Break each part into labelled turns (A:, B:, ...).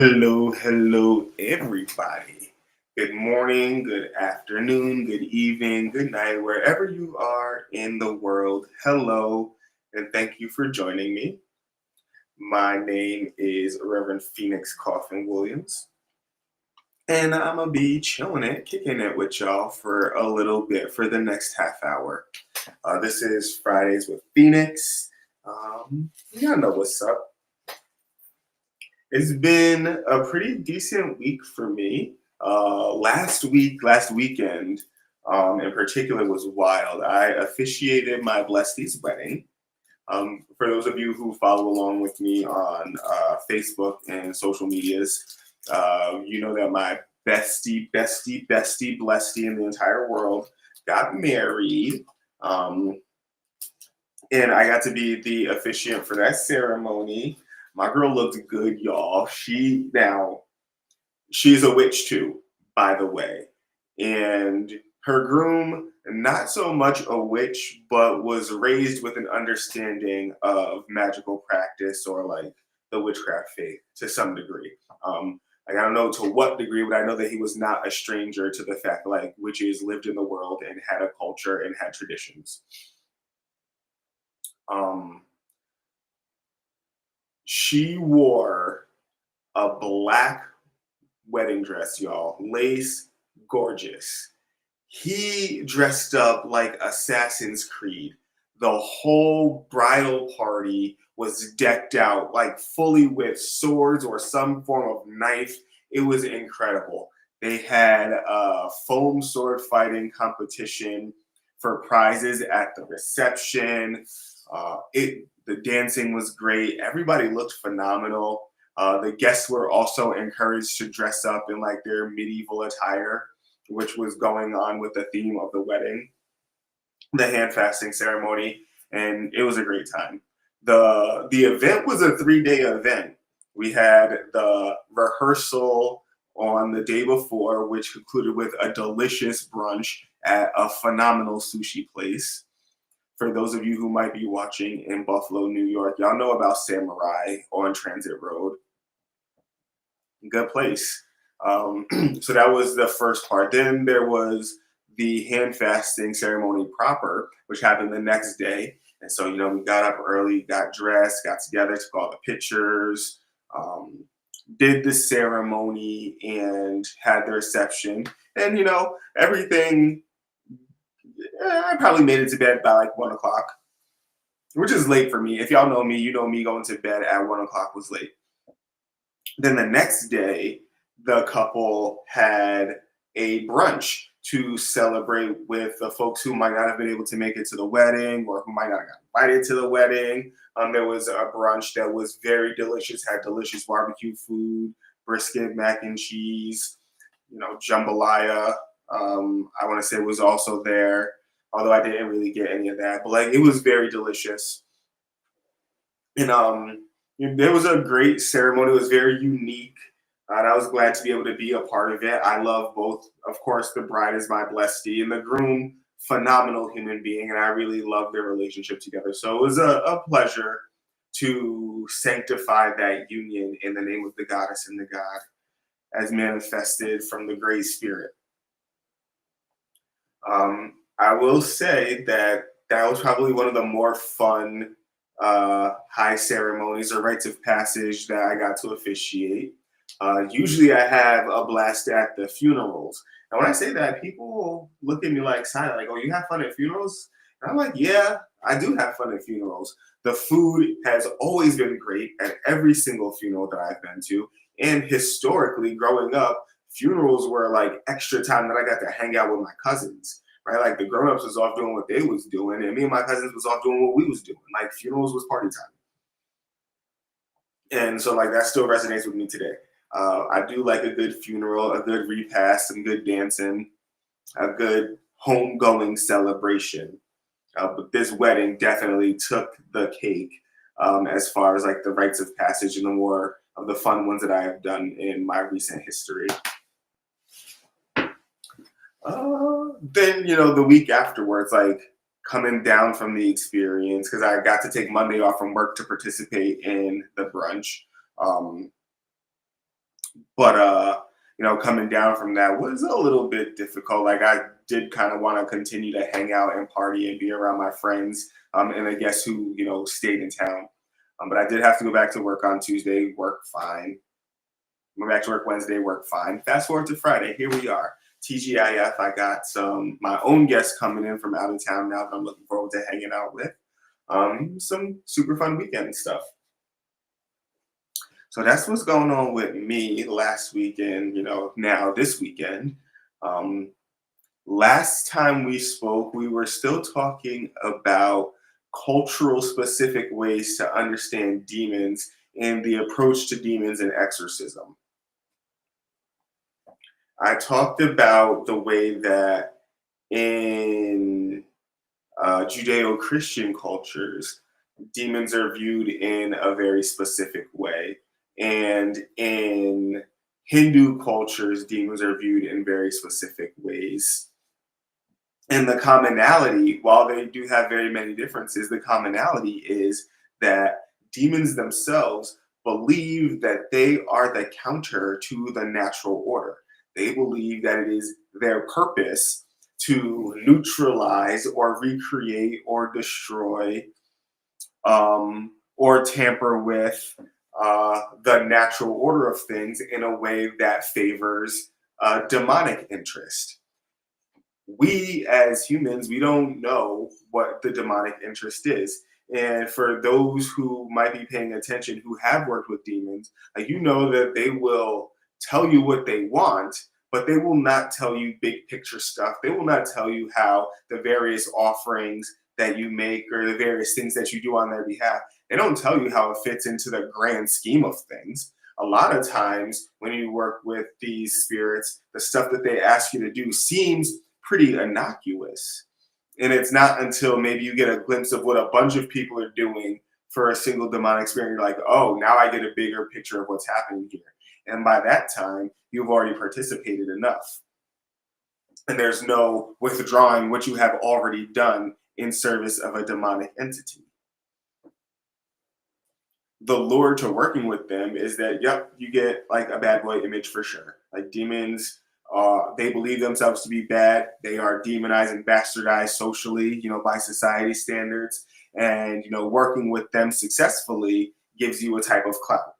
A: Hello, everybody. Good morning, good afternoon, good evening, good night, wherever you are in the world. Hello, and thank you for joining me. My name is Reverend Phoenix Coffin Williams, and I'm gonna be chilling it, kicking it with y'all for a little bit for the next half hour. This is Fridays with Phoenix. Y'all know what's up. It's been a pretty decent week for me. Last weekend, in particular, was wild. I officiated my blessie's wedding. For those of you who follow along with me on Facebook and social medias, you know that my bestie, blessie in the entire world got married. Um, and I got to be the officiant for that ceremony. My girl looked good, y'all. She's a witch too, by the way. And her groom, not so much a witch, but was raised with an understanding of magical practice or like the witchcraft faith to some degree. Like I don't know to what degree, but I know that he was not a stranger to the fact like witches lived in the world and had a culture and had traditions. Um, she wore a black wedding dress, y'all. Lace, gorgeous. He dressed up like Assassin's Creed. The whole bridal party was decked out, like fully with swords or some form of knife. It was incredible. They had a foam sword fighting competition for prizes at the reception. The dancing was great. Everybody looked phenomenal. The guests were also encouraged to dress up in like their medieval attire, which was going on with the theme of the wedding, the hand fasting ceremony, and it was a great time. The event was a 3-day event. We had the rehearsal on the day before, which concluded with a delicious brunch at a phenomenal sushi place. For those of you who might be watching in Buffalo, New York, y'all know about Samurai on Transit Road. Good place. So that was the first part. Then there was the hand fasting ceremony proper, which happened the next day. And so, we got up early, got dressed, got together, took all the pictures, did the ceremony, and had the reception. And, everything, I probably made it to bed by like 1 o'clock, which is late for me. If y'all know me, you know me going to bed at 1 o'clock was late. Then the next day, the couple had a brunch to celebrate with the folks who might not have been able to make it to the wedding or who might not have got invited to the wedding. There was a brunch that was very delicious, had delicious barbecue food, brisket, mac and cheese, jambalaya. I want to say was also there, although I didn't really get any of that. But like it was very delicious. And there was a great ceremony. It was very unique. And I was glad to be able to be a part of it. I love both, of course, the bride is my blessee and the groom, phenomenal human being. And I really love their relationship together. So it was a pleasure to sanctify that union in the name of the goddess and the god as manifested from the Great Spirit. I will say that that was probably one of the more fun high ceremonies or rites of passage that I got to officiate. Usually I have a blast at the funerals. And when I say that, people look at me like silent, like, oh, you have fun at funerals? And I'm like, yeah, I do have fun at funerals. The food has always been great at every single funeral that I've been to. And historically, growing up, funerals were like extra time that I got to hang out with my cousins. Right, like the grown-ups was off doing what they was doing, and me and my cousins was off doing what we was doing. Like funerals was party time, and so like that still resonates with me today. I do like a good funeral, a good repast, some good dancing, a good homegoing celebration. But this wedding definitely took the cake as far as like the rites of passage and the more of the fun ones that I have done in my recent history. Then the week afterwards, like coming down from the experience, because I got to take Monday off from work to participate in the brunch. But coming down from that was a little bit difficult. Like I did kind of want to continue to hang out and party and be around my friends, and I guess who stayed in town. But I did have to go back to work on Tuesday. Work fine. Went back to work Wednesday. Work fine. Fast forward to Friday. Here we are. TGIF. I got some my own guests coming in from out of town now that I'm looking forward to hanging out with. Some super fun weekend stuff. So that's what's going on with me last weekend, now this weekend. Um, Last time we spoke, we were still talking about cultural specific ways to understand demons and the approach to demons and exorcism. I talked about the way that in Judeo Christian cultures, demons are viewed in a very specific way. And in Hindu cultures, demons are viewed in very specific ways. And the commonality, while they do have very many differences, the commonality is that demons themselves believe that they are the counter to the natural order. They believe that it is their purpose to neutralize or recreate or destroy or tamper with the natural order of things in a way that favors demonic interest. We as humans, we don't know what the demonic interest is. And for those who might be paying attention, who have worked with demons, like that they will tell you what they want, but they will not tell you big picture stuff. They will not tell you how the various offerings that you make or the various things that you do on their behalf, they don't tell you how it fits into the grand scheme of things. A lot of times when you work with these spirits, the stuff that they ask you to do seems pretty innocuous. And it's not until maybe you get a glimpse of what a bunch of people are doing for a single demonic spirit, you're like, oh, now I get a bigger picture of what's happening here. And by that time, you've already participated enough. And there's no withdrawing what you have already done in service of a demonic entity. The lure to working with them is that, yep, you get like a bad boy image for sure. Like demons, they believe themselves to be bad. They are demonized and bastardized socially, by society standards. And, working with them successfully gives you a type of clout.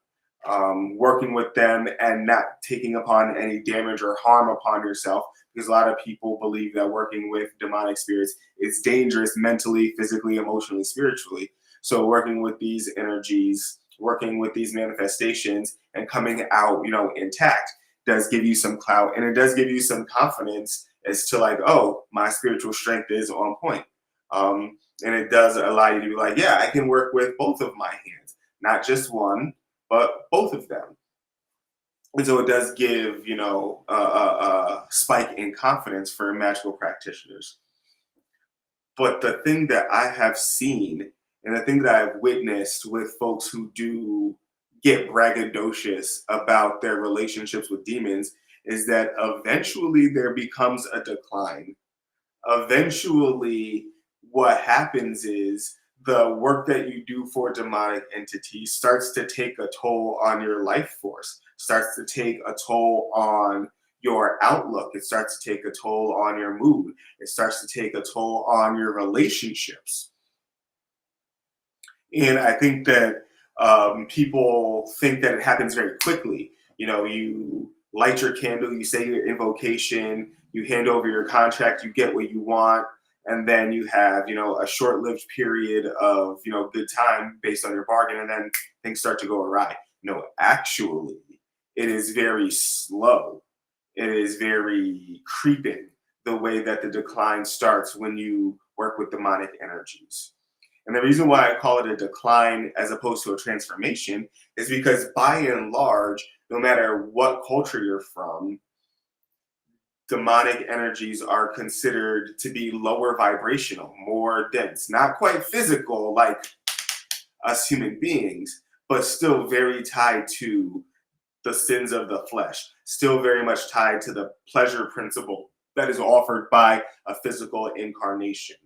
A: Working with them and not taking upon any damage or harm upon yourself, because a lot of people believe that working with demonic spirits is dangerous mentally, physically, emotionally, spiritually. So working with these energies, working with these manifestations and coming out, intact does give you some clout, and it does give you some confidence as to like, oh, my spiritual strength is on point. And it does allow you to be like, yeah, I can work with both of my hands, not just one, but both of them. And so it does give, a spike in confidence for magical practitioners. But the thing that I have seen and the thing that I've witnessed with folks who do get braggadocious about their relationships with demons is that eventually there becomes a decline. Eventually, what happens is the work that you do for demonic entities starts to take a toll on your life force, starts to take a toll on your outlook. It starts to take a toll on your mood. It starts to take a toll on your relationships. And I think that people think that it happens very quickly. You light your candle, you say your invocation, you hand over your contract, you get what you want, and then you have, a short-lived period of, good time based on your bargain, and then things start to go awry. No, actually, it is very slow. It is very creeping the way that the decline starts when you work with demonic energies. And the reason why I call it a decline as opposed to a transformation is because by and large, no matter what culture you're from, demonic energies are considered to be lower vibrational, more dense, not quite physical like us human beings, but still very tied to the sins of the flesh, still very much tied to the pleasure principle that is offered by a physical incarnation.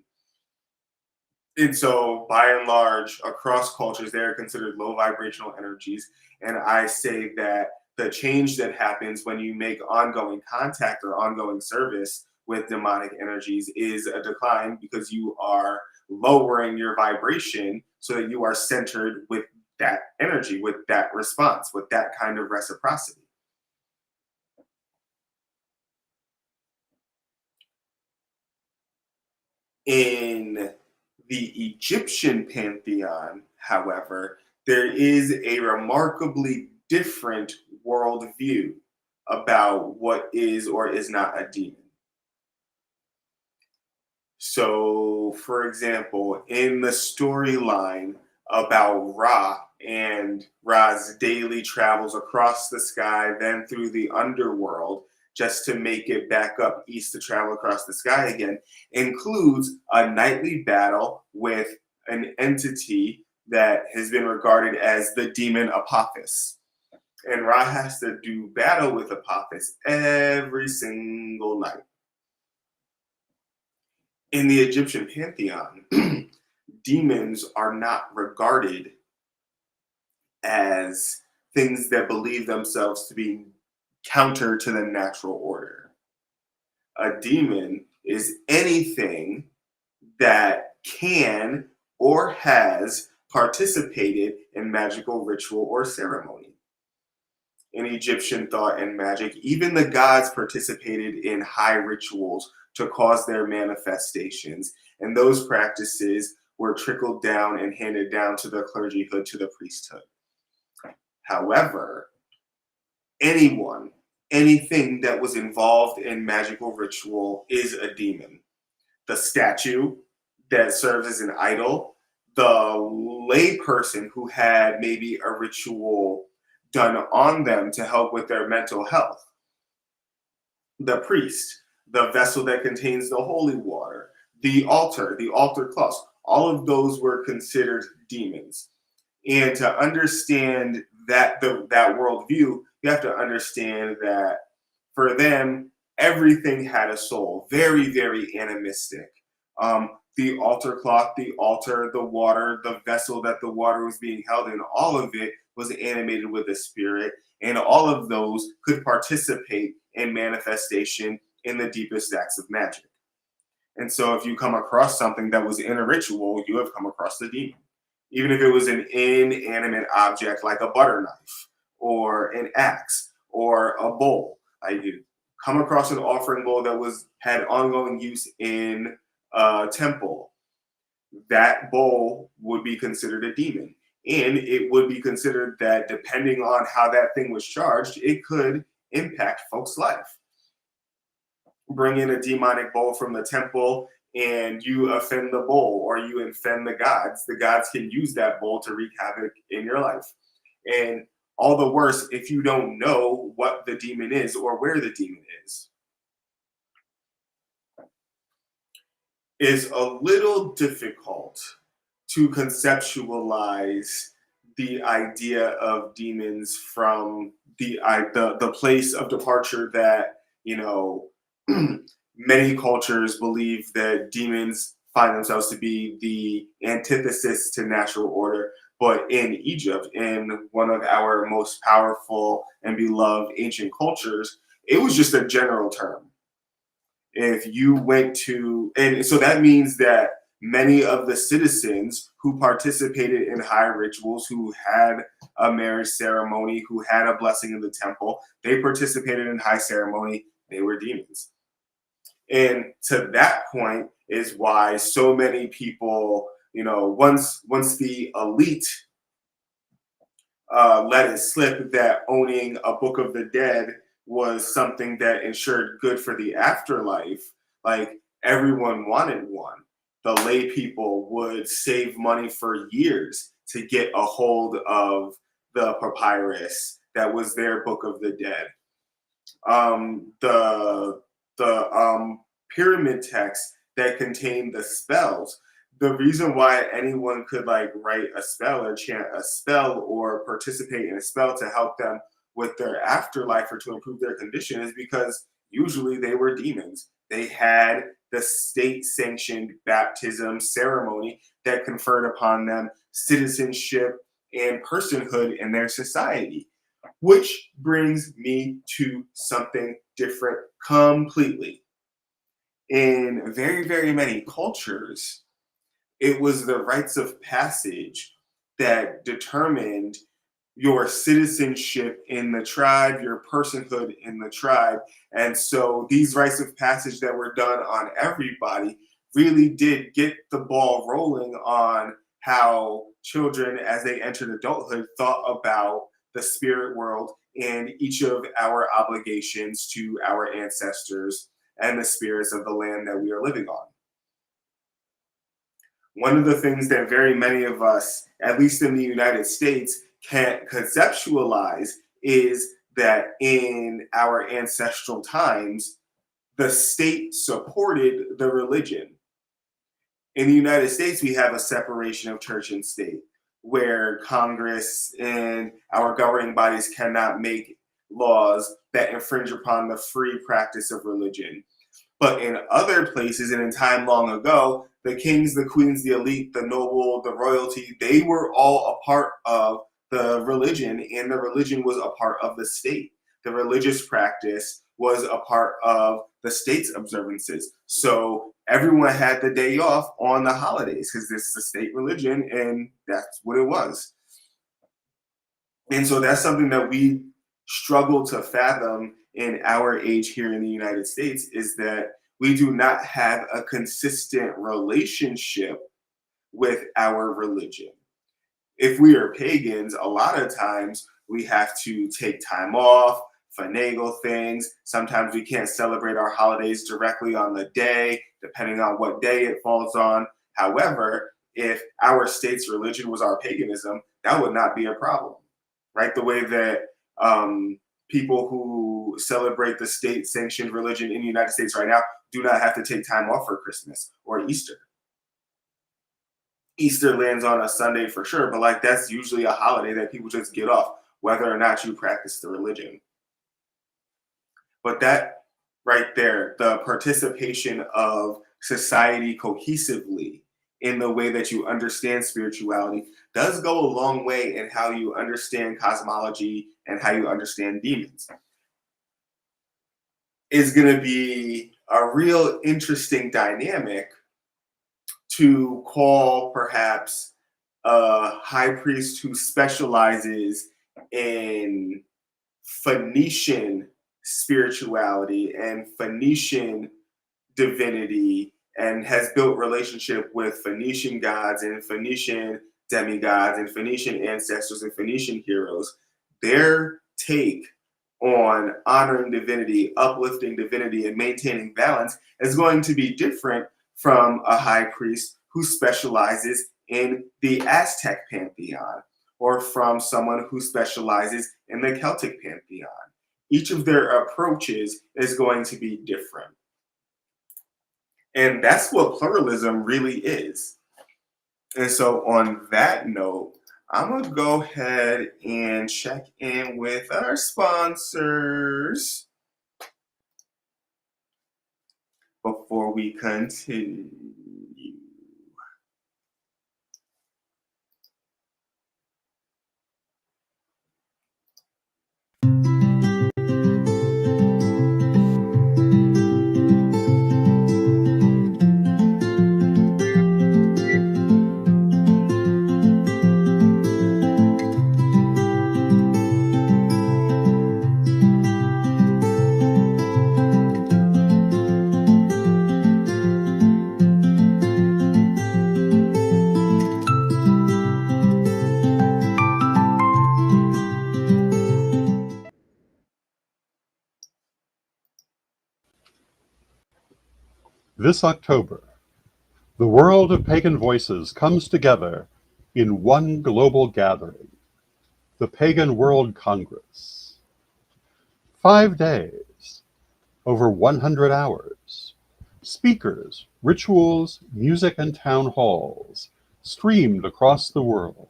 A: And so, by and large, across cultures, they are considered low vibrational energies. And I say that the change that happens when you make ongoing contact or ongoing service with demonic energies is a decline, because you are lowering your vibration so that you are centered with that energy, with that response, with that kind of reciprocity. In the Egyptian pantheon, however, there is a remarkably different worldview about what is or is not a demon. So, for example, in the storyline about Ra and Ra's daily travels across the sky, then through the underworld, just to make it back up east to travel across the sky again, includes a nightly battle with an entity that has been regarded as the demon Apophis. And Ra has to do battle with Apophis every single night. In the Egyptian pantheon, demons are not regarded as things that believe themselves to be counter to the natural order. A demon is anything that can or has participated in magical ritual or ceremony. In Egyptian thought and magic, even the gods participated in high rituals to cause their manifestations, and those practices were trickled down and handed down to the clergyhood, to the priesthood. However, anyone, anything that was involved in magical ritual is a demon. The statue that serves as an idol, the layperson who had maybe a ritual done on them to help with their mental health, the priest, the vessel that contains the holy water, the altar cloths, all of those were considered demons. And to understand that worldview, you have to understand that for them, everything had a soul, very, very animistic. The altar cloth, the altar, the water, the vessel that the water was being held in, all of it was animated with a spirit, and all of those could participate in manifestation in the deepest acts of magic. And so if you come across something that was in a ritual, you have come across the demon. Even if it was an inanimate object like a butter knife or an axe or a bowl. I did come across an offering bowl that was had ongoing use in a temple. That bowl would be considered a demon. And it would be considered that depending on how that thing was charged, it could impact folks' life. Bring in a demonic bowl from the temple and you offend the bowl or you offend the gods can use that bowl to wreak havoc in your life. And all the worse if you don't know what the demon is or where the demon is. Is a little difficult to conceptualize the idea of demons from the place of departure that many cultures believe that demons find themselves to be the antithesis to natural order. But in Egypt, in one of our most powerful and beloved ancient cultures, it was just a general term. If you went to, and so that means that many of the citizens who participated in high rituals, who had a marriage ceremony, who had a blessing in the temple, they participated in high ceremony, they were demons. And to that point is why so many people, once the elite let it slip that owning a Book of the Dead was something that ensured good for the afterlife, like everyone wanted one. The lay people would save money for years to get a hold of the papyrus that was their Book of the Dead. The pyramid text that contained the spells. The reason why anyone could write a spell or chant a spell or participate in a spell to help them with their afterlife or to improve their condition is because usually they were demons. They had the state sanctioned baptism ceremony that conferred upon them citizenship and personhood in their society. Which brings me to something different completely. In very, very many cultures, it was the rites of passage that determined your citizenship in the tribe, your personhood in the tribe. And so these rites of passage that were done on everybody really did get the ball rolling on how children, as they entered adulthood, thought about the spirit world and each of our obligations to our ancestors and the spirits of the land that we are living on. One of the things that very many of us, at least in the United States, can't conceptualize is that in our ancestral times, the state supported the religion. In the United States, we have a separation of church and state where Congress and our governing bodies cannot make laws that infringe upon the free practice of religion. But in other places and in time long ago, the kings, the queens, the elite, the noble, the royalty, they were all a part of the religion, and the religion was a part of the state. The religious practice was a part of the state's observances. So everyone had the day off on the holidays because this is a state religion and that's what it was. And so that's something that we struggle to fathom in our age here in the United States, is that we do not have a consistent relationship with our religion. If we are pagans, a lot of times we have to take time off, finagle things. Sometimes we can't celebrate our holidays directly on the day, depending on what day it falls on. However, if our state's religion was our paganism, that would not be a problem, right? The way that people who celebrate the state-sanctioned religion in the United States right now do not have to take time off for Christmas or Easter. Easter lands on a Sunday for sure, but like that's usually a holiday that people just get off, whether or not you practice the religion. But that right there, the participation of society cohesively in the way that you understand spirituality does go a long way in how you understand cosmology and how you understand demons. Is going to be a real interesting dynamic to call perhaps a high priest who specializes in Phoenician spirituality and Phoenician divinity and has built relationship with Phoenician gods and Phoenician demigods and Phoenician ancestors and Phoenician heroes. Their take on honoring divinity, uplifting divinity, and maintaining balance is going to be different from a high priest who specializes in the Aztec pantheon or from someone who specializes in the Celtic pantheon. Each of their approaches is going to be different. And that's what pluralism really is. And so, on that note, I'm going to go ahead and check in with our sponsors before we continue.
B: This October, the world of pagan voices comes together in one global gathering, the Pagan World Congress. 5 days, over 100 hours, speakers, rituals, music, and town halls streamed across the world.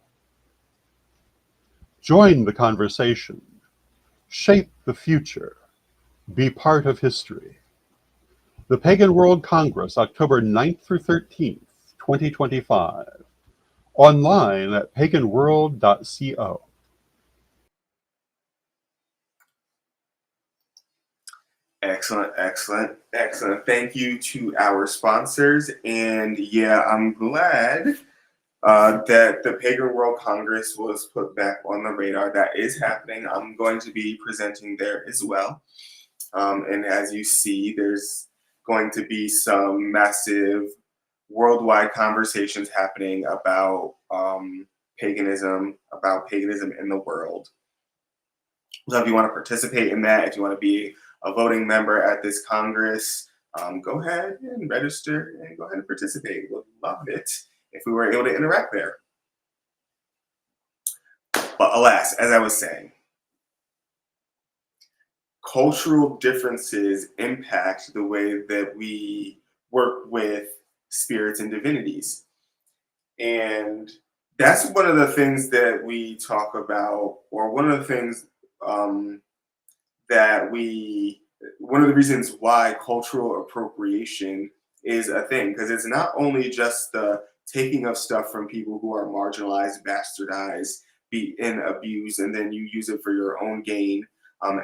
B: Join the conversation, shape the future, be part of history. The Pagan World Congress, October 9th through 13th, 2025. Online at paganworld.co.
A: Excellent, excellent, excellent. Thank you to our sponsors. And yeah, I'm glad that the Pagan World Congress was put back on the radar. That is happening. I'm going to be presenting there as well. And as you see, there's going to be some massive worldwide conversations happening about paganism in the world. So if you want to participate in that, if you want to be a voting member at this Congress, go ahead and register and go ahead and participate. We'd love it if we were able to interact there. But alas, as I was saying, cultural differences impact the way that we work with spirits and divinities. And that's one of the things that we talk about, or one of the things um, that we, one of the reasons why cultural appropriation is a thing, because it's not only just the taking of stuff from people who are marginalized, bastardized, and abused, and then you use it for your own gain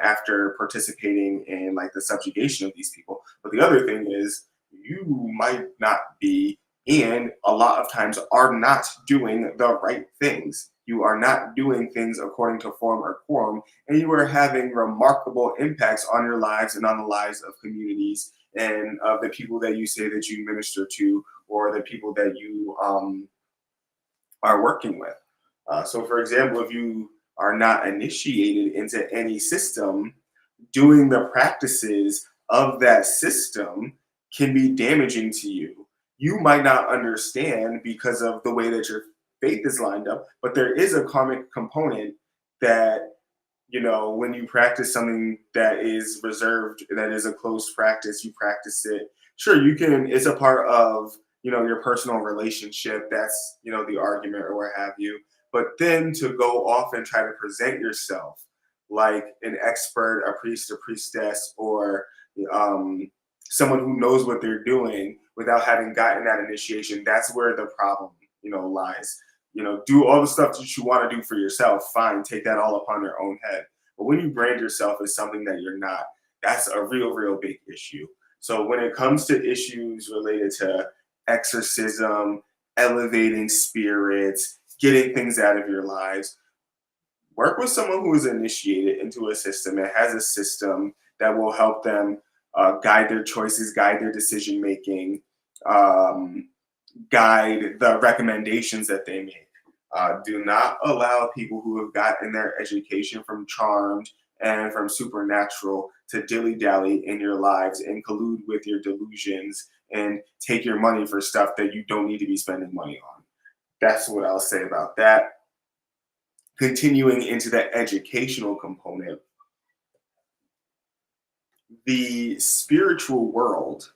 A: after participating in like the subjugation of these people. But the other thing is, you might not be, and a lot of times are not doing the right things. You are not doing things according to form or quorum, and you are having remarkable impacts on your lives and on the lives of communities and of the people that you say that you minister to, or the people that you are working with. So, for example, if you are not initiated into any system, doing the practices of that system can be damaging to you. You might not understand because of the way that your faith is lined up, but there is a karmic component that, you know, when you practice something that is reserved, that is a closed practice, you practice it. Sure, you can, it's a part of, you know, your personal relationship. That's, you know, the argument or what have you. But then to go off and try to present yourself like an expert, a priest, a priestess, or someone who knows what they're doing without having gotten that initiation, that's where the problem, you know, lies. You know, do all the stuff that you want to do for yourself, fine, take that all upon your own head. But when you brand yourself as something that you're not, that's a real, real big issue. So when it comes to issues related to exorcism, elevating spirits, getting things out of your lives, work with someone who is initiated into a system and has a system that will help them guide their choices, guide their decision making, guide the recommendations that they make. Do not allow people who have gotten their education from Charmed and from Supernatural to dilly dally in your lives and collude with your delusions and take your money for stuff that you don't need to be spending money on. That's what I'll say about that. Continuing into the educational component, the spiritual world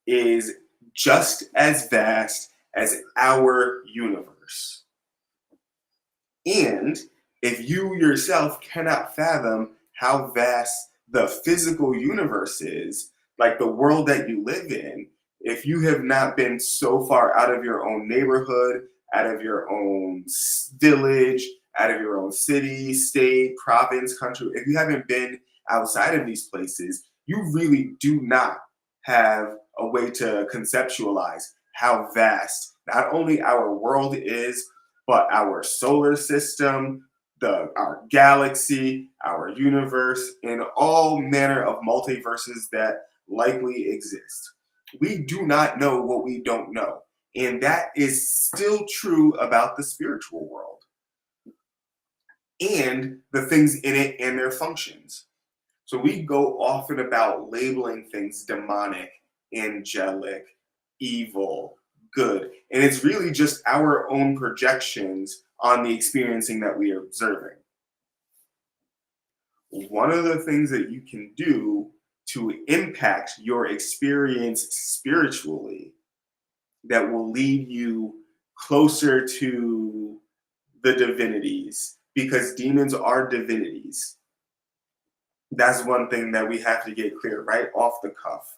A: is just as vast as our universe. And if you yourself cannot fathom how vast the physical universe is, like the world that you live in, if you have not been so far out of your own neighborhood, out of your own village, out of your own city, state, province, country, if you haven't been outside of these places, you really do not have a way to conceptualize how vast not only our world is, but our solar system, our galaxy, our universe, and all manner of multiverses that likely exist. We do not know what we don't know. And that is still true about the spiritual world and the things in it and their functions. So we go often about labeling things demonic, angelic, evil, good. And it's really just our own projections on the experiencing that we are observing. One of the things that you can do to impact your experience spiritually that will lead you closer to the divinities, because demons are divinities. That's one thing that we have to get clear right off the cuff.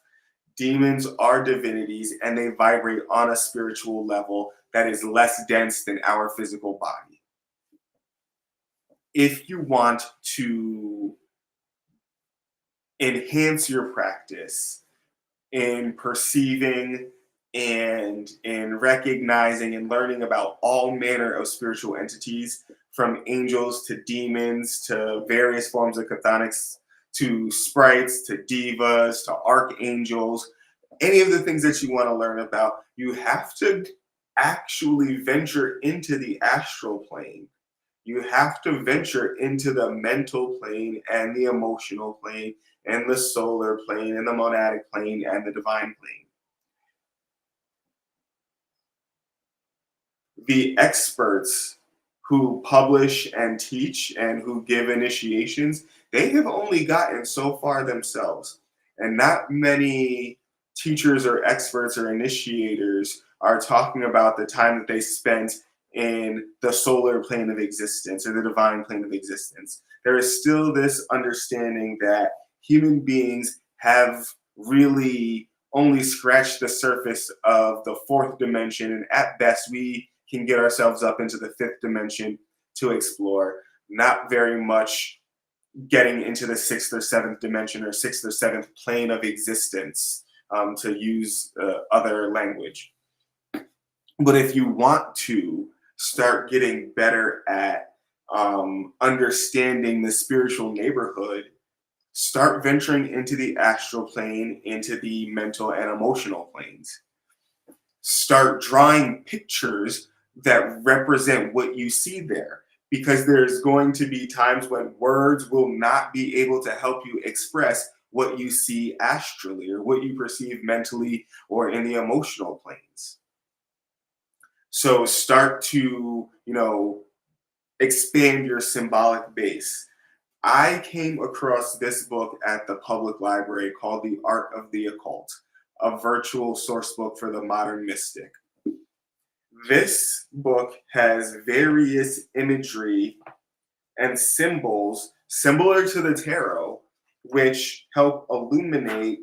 A: Demons are divinities and they vibrate on a spiritual level that is less dense than our physical body. If you want to enhance your practice in perceiving and in recognizing and learning about all manner of spiritual entities, from angels to demons to various forms of chthonics to sprites to divas to archangels, any of the things that you want to learn about, you have to actually venture into the astral plane. You have to venture into the mental plane and the emotional plane and the solar plane and the monadic plane and the divine plane. The experts who publish and teach and who give initiations, they have only gotten so far themselves. And not many teachers or experts or initiators are talking about the time that they spent in the solar plane of existence or the divine plane of existence. There is still this understanding that human beings have really only scratched the surface of the fourth dimension, and at best we can get ourselves up into the fifth dimension to explore, not very much getting into the sixth or seventh dimension or sixth or seventh plane of existence, to use other language. But if you want to start getting better at understanding the spiritual neighborhood, start venturing into the astral plane, into the mental and emotional planes. Start drawing pictures that represent what you see there, because there's going to be times when words will not be able to help you express what you see astrally or what you perceive mentally or in the emotional planes. So start to, expand your symbolic base. I came across this book at the public library called The Art of the Occult, a virtual source book for the modern mystic. This book has various imagery and symbols similar to the tarot, which help illuminate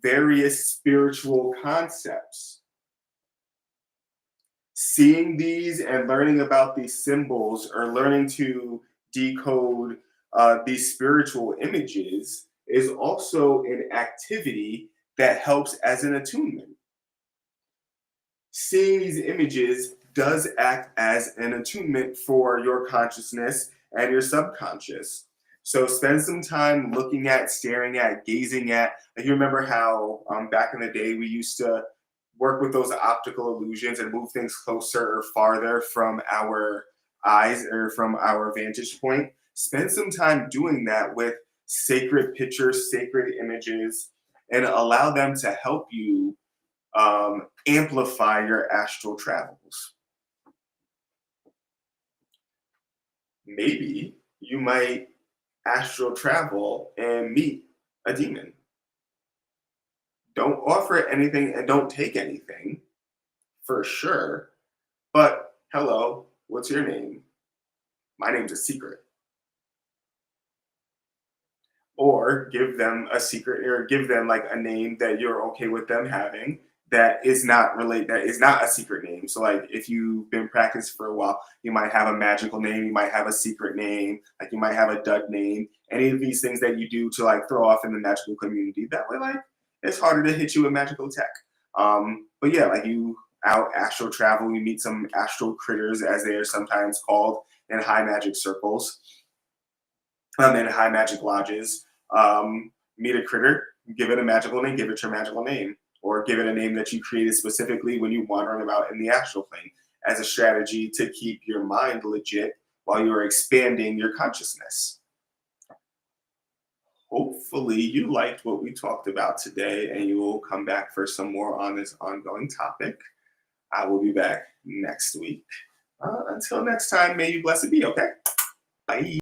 A: various spiritual concepts. Seeing these and learning about these symbols, or learning to decode these spiritual images, is also an activity that helps as an attunement. Seeing these images does act as an attunement for your consciousness and your subconscious. So spend some time looking at, staring at, gazing at. And you remember how back in the day we used to work with those optical illusions and move things closer or farther from our eyes or from our vantage point. Spend some time doing that with sacred pictures, sacred images, and allow them to help you amplify your astral travels. Maybe you might astral travel and meet a demon. Don't offer anything and don't take anything, for sure. But hello, what's your name? My name's a secret. Or give them a secret, or give them like a name that you're okay with them having, that is not a secret name. So like if you've been practicing for a while, you might have a magical name, you might have a secret name, like you might have a dud name, any of these things that you do to like throw off in the magical community. That way, like, it's harder to hit you with magical tech. But yeah, like you out astral travel, you meet some astral critters, as they are sometimes called, in high magic circles, in high magic lodges. Meet a critter, give it a magical name, give it your magical name, or give it a name that you created specifically when you're wandering about in the astral plane, as a strategy to keep your mind legit while you're expanding your consciousness. Hopefully you liked what we talked about today, and you will come back for some more on this ongoing topic. I will be back next week. Until next time, may you blessed be, okay? Bye.